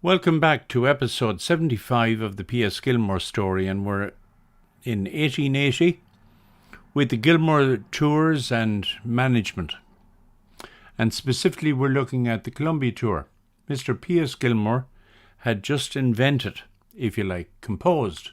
Welcome back to episode 75 of the P.S. Gilmore story, and we're in 1880 with the Gilmore tours and management. And specifically, we're looking at the Columbia tour. Mr. P.S. Gilmore had just invented, if you like, composed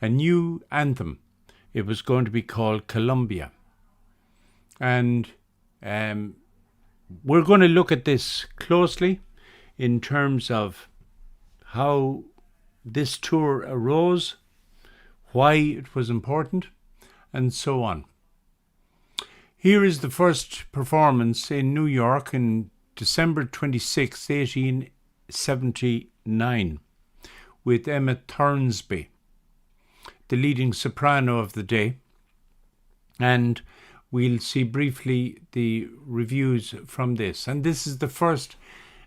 a new anthem. It was going to be called Columbia. And we're going to look at this closely in terms of how this tour arose, why it was important, and so on. Here is the first performance in New York in December 26, 1879, with Emma Thornsby, the leading soprano of the day. And we'll see briefly the reviews from this. And this is the first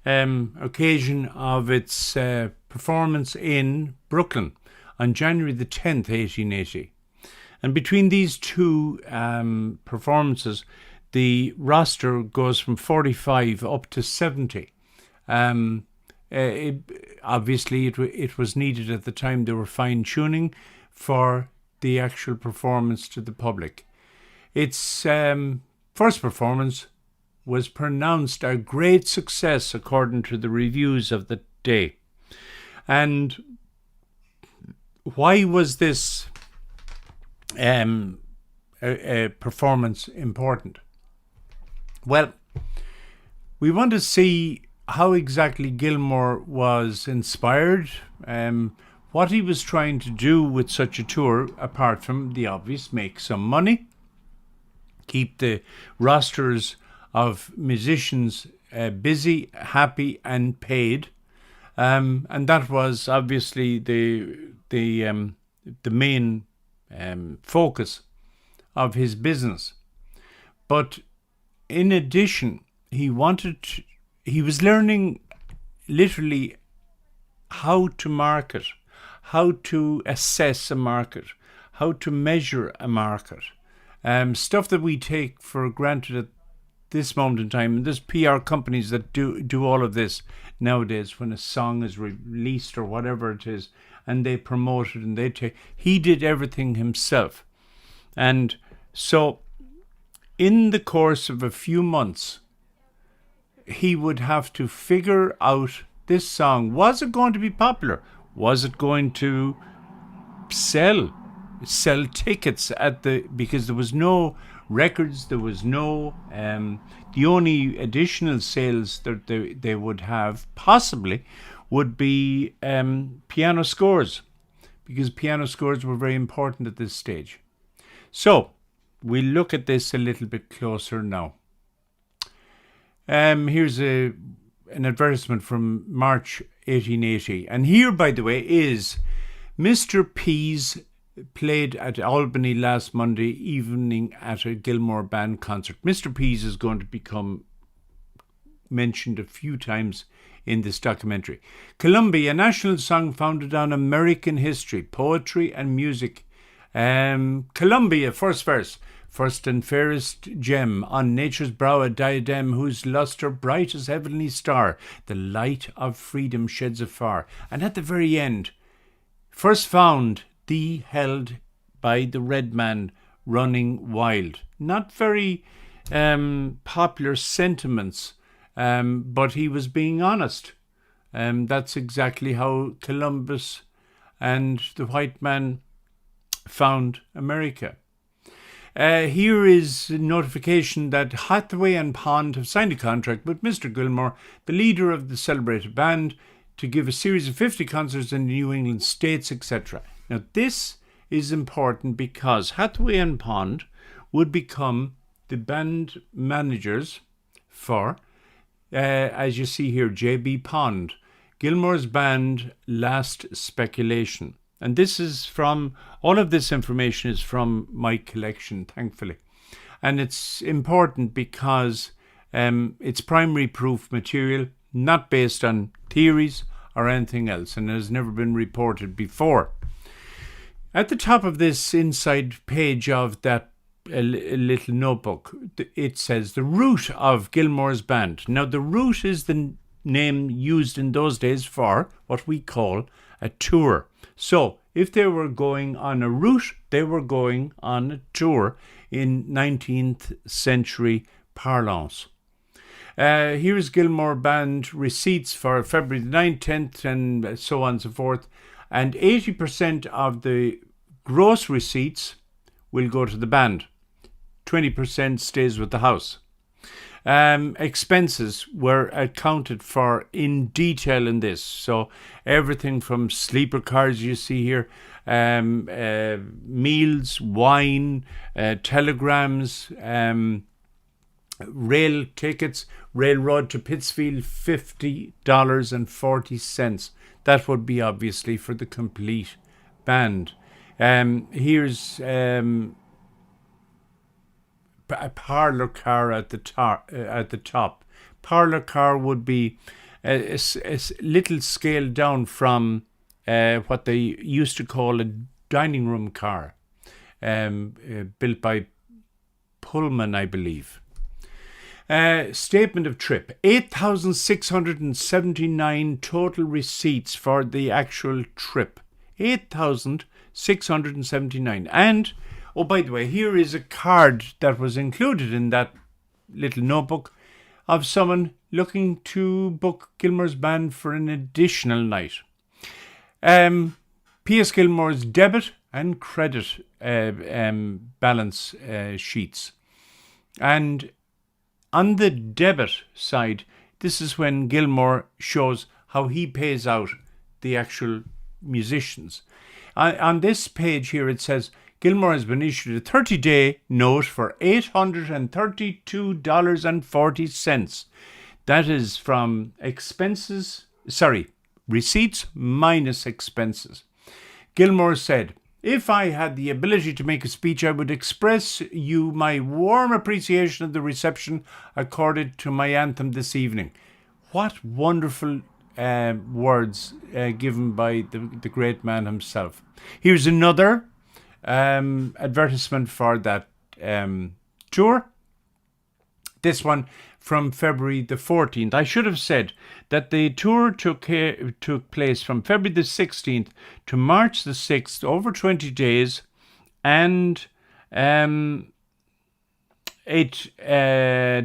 occasion of its performance in Brooklyn on January the 10th, 1880. And between these two performances, the roster goes from 45 up to 70. Obviously, it was needed at the time. They were fine-tuning for the actual performance to the public. Its first performance was pronounced a great success according to the reviews of the day. And why was this a performance important? Well, we want to see how exactly Gilmore was inspired, what he was trying to do with such a tour, apart from the obvious, make some money, keep the rosters of musicians busy, happy, and paid, and that was obviously the main focus of his business. But in addition, he was learning literally how to market, how to assess a market, how to measure a market, stuff that we take for granted at this moment in time. And there's PR companies that do all of this nowadays when a song is released or whatever it is, and they promote it and he did everything himself. And so in the course of a few months, he would have to figure out this song. Was it going to be popular? Was it going to sell tickets because there was no records, there was no the only additional sales that they would have possibly would be piano scores, because piano scores were very important at this stage. So we'll look at this a little bit closer now. Here's an advertisement from March 1880, and here, by the way, is Mr. P's played at Albany last Monday evening at a Gilmore band concert. Mr. Pease is going to become mentioned a few times in this documentary. Columbia, a national song founded on American history, poetry and music. Columbia, first verse. First and fairest gem, on nature's brow a diadem whose lustre bright as heavenly star, the light of freedom sheds afar. And at the very end, first found, thee held by the red man running wild. Not very popular sentiments, but he was being honest. That's exactly how Columbus and the white man found America. Here is a notification that Hathaway and Pond have signed a contract with Mr. Gilmore, the leader of the celebrated band, to give a series of 50 concerts in the New England states, etc. Now, this is important because Hathaway and Pond would become the band managers for, as you see here, J.B. Pond, Gilmore's band Last Speculation. And this is all of this information is from my collection, thankfully. And it's important because it's primary proof material, not based on theories or anything else, and has never been reported before. At the top of this inside page of that little notebook, it says the root of Gilmore's band. Now, the root is the name used in those days for what we call a tour. So if they were going on a route, they were going on a tour in 19th century parlance. Here's Gilmore Band receipts for February the 9th, 10th, and so on and so forth. And 80% of the gross receipts will go to the band. 20% stays with the house. Expenses were accounted for in detail in this. So everything from sleeper cars you see here, meals, wine, telegrams, rail tickets, railroad to Pittsfield, $50.40. That would be obviously for the complete band. Here's a parlor car at the top. Parlor car would be a little scaled down from what they used to call a dining room car, built by Pullman, I believe. Statement of trip: 8,679 total receipts for the actual trip. 8,679. And, oh, by the way, here is a card that was included in that little notebook of someone looking to book Gilmore's Band for an additional night. P.S. Gilmore's debit and credit balance sheets. And on the debit side, this is when Gilmore shows how he pays out the actual musicians. On this page here, it says Gilmore has been issued a 30-day note for $832.40. That is from receipts minus expenses. Gilmore said, "If I had the ability to make a speech, I would express you my warm appreciation of the reception accorded to my anthem this evening." What wonderful words given by the great man himself. Here's another advertisement for that tour. This one from February the 14th. I should have said that the tour took place from February the 16th to March the 6th, over 20 days, and it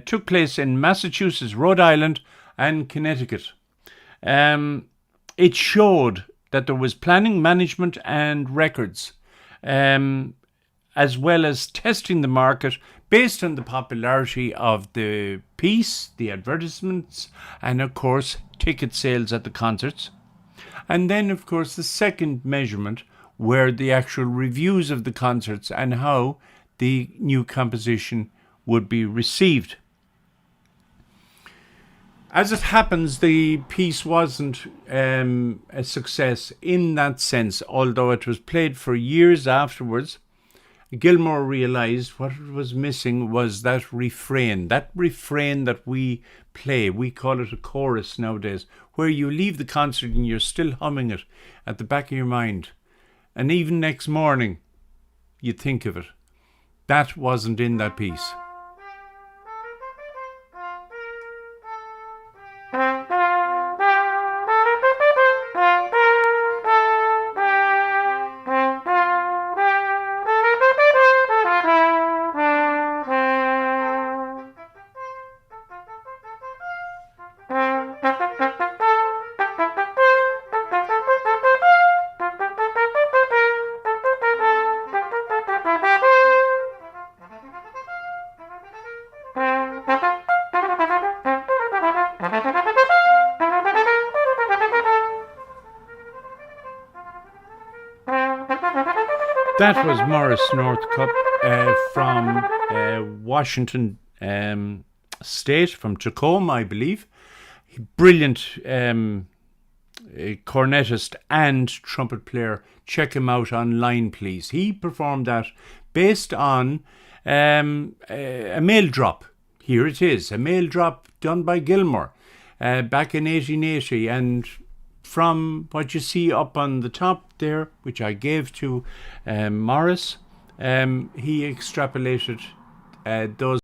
took place in Massachusetts, Rhode Island, and Connecticut. It showed that there was planning, management, and records, as well as testing the market based on the popularity of the piece, the advertisements, and of course ticket sales at the concerts. And then of course the second measurement were the actual reviews of the concerts and how the new composition would be received. As it happens, the piece wasn't a success in that sense, although it was played for years afterwards. Gilmore realized what it was missing was that refrain that we play. We call it a chorus nowadays, where you leave the concert and you're still humming it at the back of your mind. And even next morning, you think of it. That wasn't in that piece. That was Morris Northcutt from Washington State, from Tacoma, I believe. Brilliant cornetist and trumpet player. Check him out online, please. He performed that based on a mail drop. Here it is, a mail drop done by Gilmore back in 1880, and from what you see up on the top there, which I gave to Morris, he extrapolated those